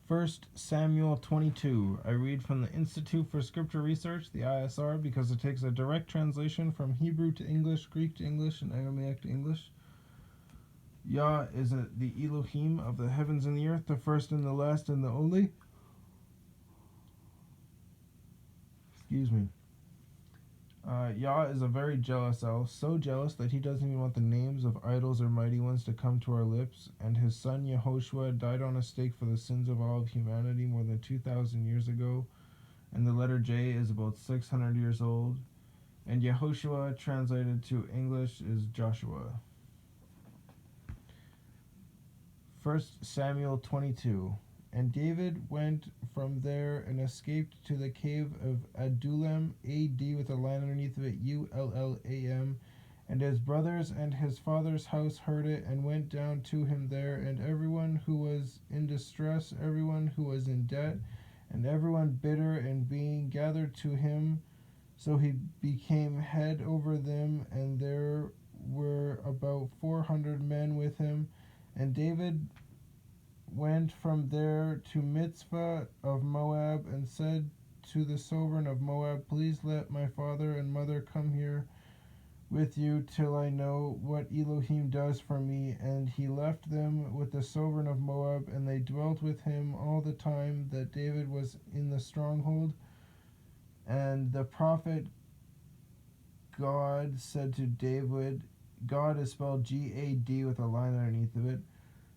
1 Samuel 22. I read from the Institute for Scripture Research, the ISR, because it takes a direct translation from Hebrew to English, Greek to English, and Aramaic to English. Yah is the Elohim of the heavens and the earth, the first and the last and the only. Excuse me. Yah is a very jealous El, so jealous that he doesn't even want the names of idols or mighty ones to come to our lips, and his son Yehoshua died on a stake for the sins of all of humanity more than 2,000 years ago, and the letter J is about 600 years old, and Yehoshua, translated to English, is Joshua. 1 Samuel 22. And David went from there and escaped to the cave of Adullam, A-D with a line underneath of it, U-L-L-A-M. And his brothers and his father's house heard it and went down to him there, and everyone who was in distress, everyone who was in debt, and everyone bitter and being gathered to him. So he became head over them, and there were about 400 men with him. And David went from there to Mitzvah of Moab, and said to the sovereign of Moab, Please let my father and mother come here with you till I know what Elohim does for me. And he left them with the sovereign of Moab, and they dwelt with him all the time that David was in the stronghold. And the prophet God said to David, God is spelled G-A-D with a line underneath of it,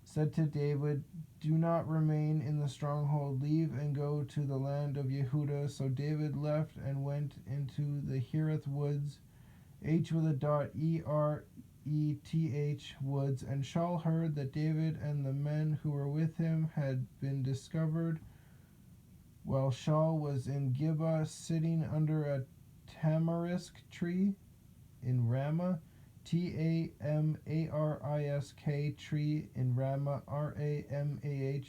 said to David, Do not remain in the stronghold, leave and go to the land of Yehudah. So David left and went into the Hereth woods, H with a dot, E-R-E-T-H woods. And Shaul heard that David and the men who were with him had been discovered, while Shaul was in Gibeah, sitting under a tamarisk tree in Ramah, Tamarisk tree in Ramah, Ramah,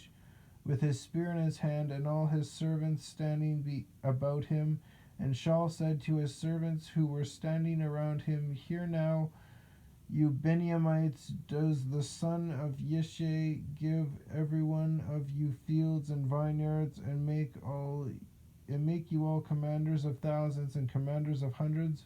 with his spear in his hand, and all his servants standing about him. And Shaul said to his servants who were standing around him, Hear now, you Benjamites, does the son of Yishai give every one of you fields and vineyards, and make you all commanders of thousands and commanders of hundreds?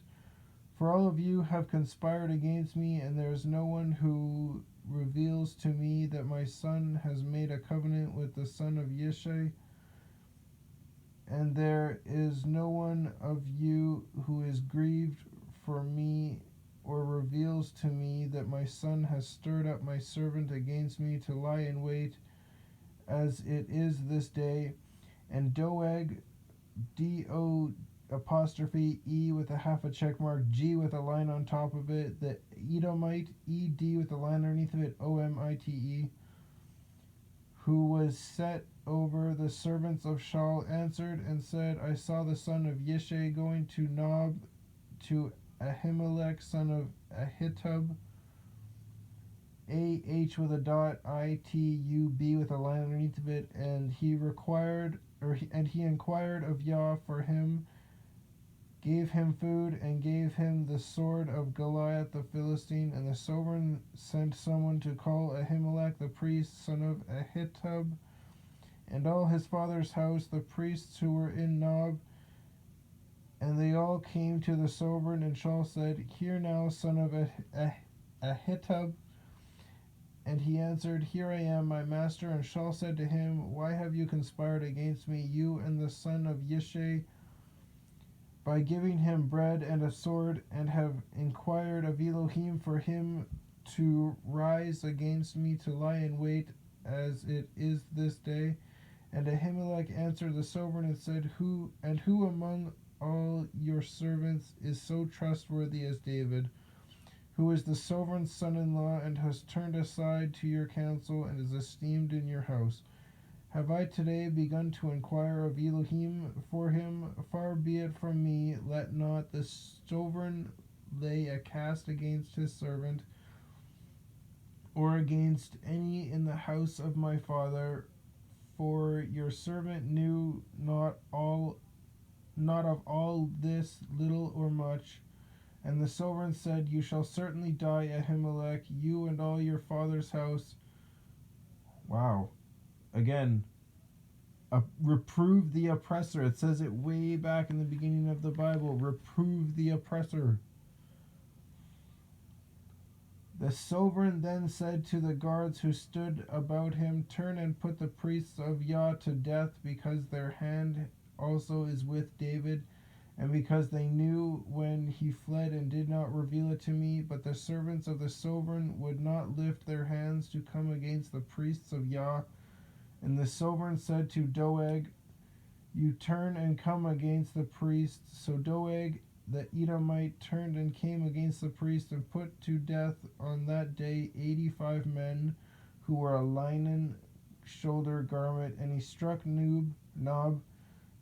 For all of you have conspired against me, and there is no one who reveals to me that my son has made a covenant with the son of Yishai, and there is no one of you who is grieved for me, or reveals to me that my son has stirred up my servant against me to lie in wait, as it is this day. And Doeg, D-O apostrophe E with a half a check mark, G with a line on top of it, the Edomite, E-D with a line underneath of it, O-M-I-T-E, who was set over the servants of Shaul, answered and said, I saw the son of Yishai going to Nob, to Ahimelech, son of Ahitub, A-H with a dot, I-T-U-B with a line underneath of it, and he inquired of Yah for him, gave him food, and gave him the sword of Goliath the Philistine. And the sovereign sent someone to call Ahimelech the priest, son of Ahitub, and all his father's house, the priests who were in Nob. And they all came to the sovereign, and Shaul said, Hear now, son of Ahitub. And he answered, Here I am, my master. And Shaul said to him, Why have you conspired against me, you and the son of Yishai, by giving him bread and a sword, and have inquired of Elohim for him to rise against me to lie in wait, as it is this day? And Ahimelech answered the sovereign and said, Who among all your servants is so trustworthy as David, who is the sovereign's son-in-law, and has turned aside to your counsel, and is esteemed in your house? Have I today begun to inquire of Elohim for him? Far be it from me, let not the sovereign lay a cast against his servant, or against any in the house of my father, for your servant knew not of all this, little or much. And the sovereign said, You shall certainly die, Ahimelech, you and all your father's house. Wow. Again, reprove the oppressor. It says it way back in the beginning of the Bible. Reprove the oppressor. The sovereign then said to the guards who stood about him, turn and put the priests of Yah to death, because their hand also is with David, and because they knew when he fled and did not reveal it to me. But the servants of the sovereign would not lift their hands to come against the priests of Yah. And the sovereign said to Doeg, you turn and come against the priests. So Doeg the Edomite turned and came against the priest and put to death on that day 85 men who wore a linen shoulder garment. And he struck Nob,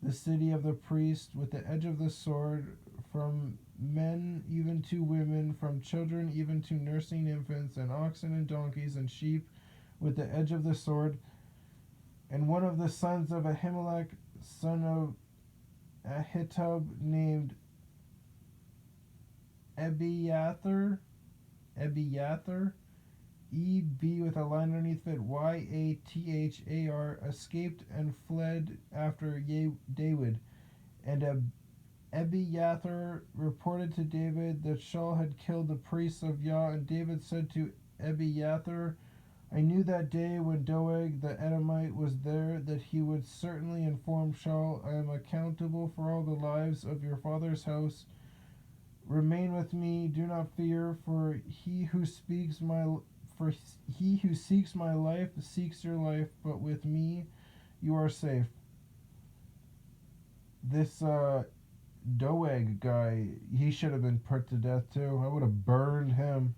the city of the priest, with the edge of the sword, from men even to women, from children even to nursing infants, and oxen and donkeys and sheep, with the edge of the sword. And one of the sons of Ahimelech, son of Ahitub, named Ebiathar, E-B with a line underneath it, Y-A-T-H-A-R, escaped and fled after David. And Ebiathar reported to David that Shaul had killed the priests of Yah. And David said to Ebiathar, I knew that day when Doeg the Edomite was there that he would certainly inform Shaul. I am accountable for all the lives of your father's house. Remain with me, do not fear, for he who seeks my life seeks your life, but with me you are safe. This Doeg guy, he should have been put to death too. I would have burned him.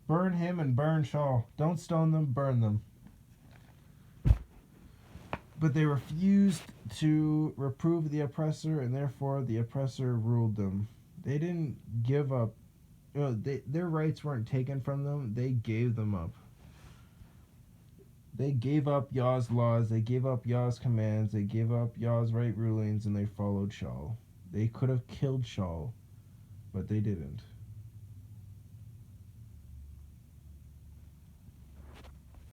Burn him and burn Shaul. Don't stone them, burn them. But they refused to reprove the oppressor, and therefore the oppressor ruled them. They didn't give up. Their rights weren't taken from them. They gave them up. They gave up Yah's laws. They gave up Yah's commands. They gave up Yah's right rulings, and they followed Shaul. They could have killed Shaul, but they didn't.